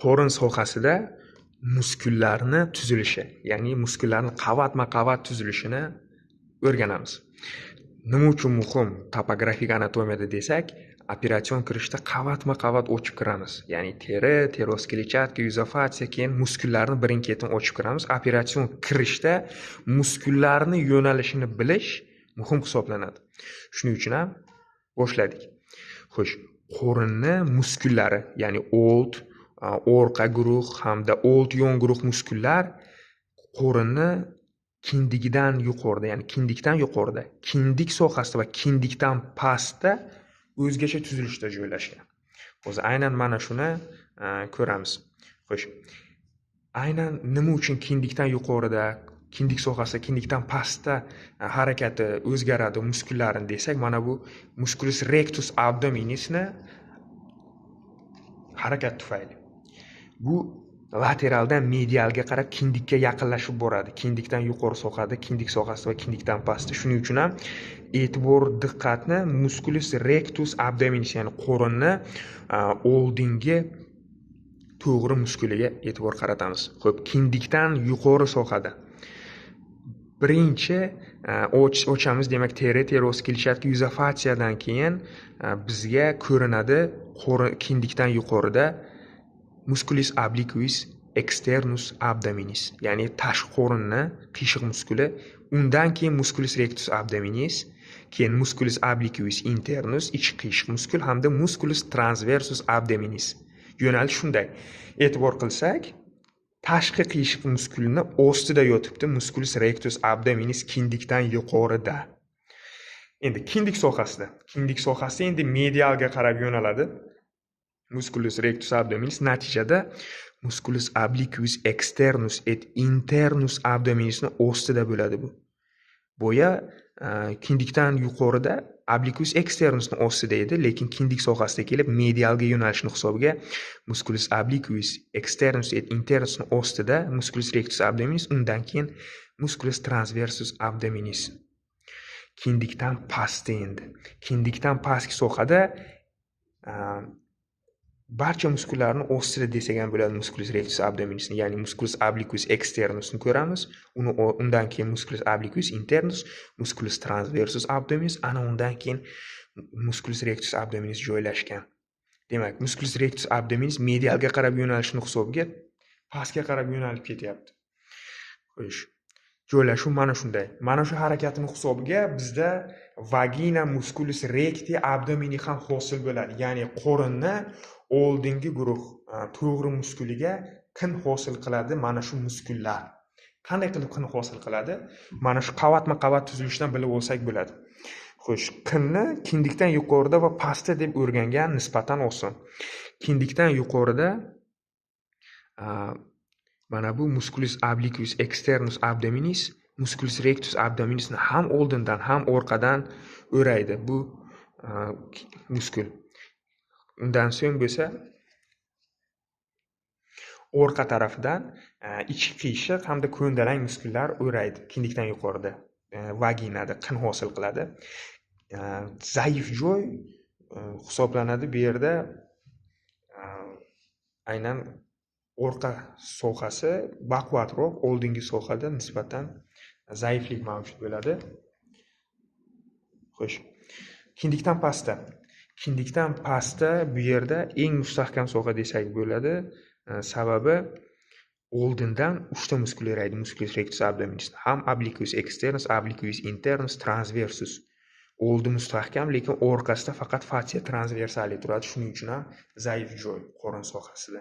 qo'rin sohasida muskullarni tuzilishi, ya'ni muskullarni qavatma-qavat tuzilishini o'rganamiz. Nima uchun muhim topografik anatomiyada desak, operatsion kirishda qavatma-qavat ochib kiramiz. Ya'ni teri, teroskletchatka, yuzofatsiya, keyin muskullarni birin-ketin ochib kiramiz. Operatsion kirishda muskullarni yo'nalishini bilish muhim hisoblanadi. Shuning uchun ham boshladik. Xo'sh, qo'rinni muskullari, ya'ni old, orqa guruh hamda old yon guruh muskullar qo'rinni kindigidan yuqorida, ya'ni kindikdan yuqorida, kindik sohasida va kindikdan pastda o'zgacha tuzilishda joylashgan. O'zi aynan mana shuni ko'ramiz. Xo'sh, aynan nima uchun kindikdan yuqorida, kindik sohasida, kindikdan pastda harakati o'zgaradi muskullarini desak, mana bu musculus rectus abdominisni harakat tufayli. Bu lateraldan medialga qarab kindikka yaqinlashib boradi. Kindikdan yuqori sohada, kindik sohasida va kindikdan pastda. Shuning uchun ham e'tibor, diqqatni musculus rectus abdominis, ya'ni qo'rinni oldingi to'g'ri muskuliga e'tibor qaratamiz. Xo'p, kindikdan yuqori sohada birinchi ochamiz, demak teri, teroskletchatka, yuzofatsiyadan keyin bizga ko'rinadi kindikdan yuqorida musculus obliquus externus abdominis, ya'ni tashqi qo'rinni qiyshiq muskuli, undan keyin musculus rectus abdominis, keyin musculus obliquus internus ichki qiyshiq muskul hamda musculus transversus abdominis. Yo'nalish shunday. E'tibor qilsak, tashqi qiyshiq muskulni ostida yotibdi musculus rectus abdominis kindikdan yuqorida. Endi kindik sohasida endi medialga qarab yo'naladi. Musculus rectus abdominis natijada musculus obliquus externus et internus abdominisni ostida bo'ladi bu. Boya kindikdan yuqorida obliquus externusni ostida edi, lekin kindik sohasida kelib medialga yo'nalishni hisobiga musculus obliquus externus et internusni ostida musculus rectus abdominis, undan keyin musculus transversus abdominis. Kindikdan pastda endi. Kindikdan pastki sohada barcha muskullarni ostida desak ham bo'ladi musculus rectus abdominisni, ya'ni musculus obliquus externusni ko'ramiz. Undan keyin musculus obliquus internus, musculus transversus abdominis, ana undan keyin musculus rectus abdominis joylashgan. Demak, musculus rectus abdominis medialga qarab yo'nalishni hisobiga pastga qarab yo'nalib ketyapti. Xo'sh, joylashuv mana shunday. Mana shu harakatning hisobiga bizda vagina musculus recti abdomini ham hosil bo'ladi. Ya'ni qo'rinni oldingi guruh to'g'ri muskuliga qin hosil qiladi mana shu muskullar. Qanday qilib qin hosil qiladi? Mana shu qavatma-qavat tuzilishdan bilib olsak bo'ladi. Xo'sh, qinni kindikdan yuqorida va pastda deb o'rgangan nisbatan oson. Kindikdan yuqorida mana bu musculus obliquus externus abdominis, musculus rectus abdominisni ham oldindan ham orqadan o'raydi bu muskul. Undan so'ng bo'lsa orqa tarafidan ichki qiyshiq hamda ko'ndalang muskullar o'raydi. Kindikdan yuqorida vaginada qin hosil qiladi. Zaif joy hisoblanadi bu yerda aynan orqa sohasi baquvvatroq, oldingi sohada nisbatan zaiflik mavjud bo'ladi. Xo'sh, kindikdan pastda. Kindikdan pastda bu yerda eng mustahkam soha desak bo'ladi. Sababi oldindan 3 ta muskul o'raydi musculus rectus abdominis. Ham obliquus externus, obliquus internus, transversus. Oldi mustahkam, lekin orqasida faqat fascia transversale turadi. Shuning uchun ham zaif joy qo'rin sohasida.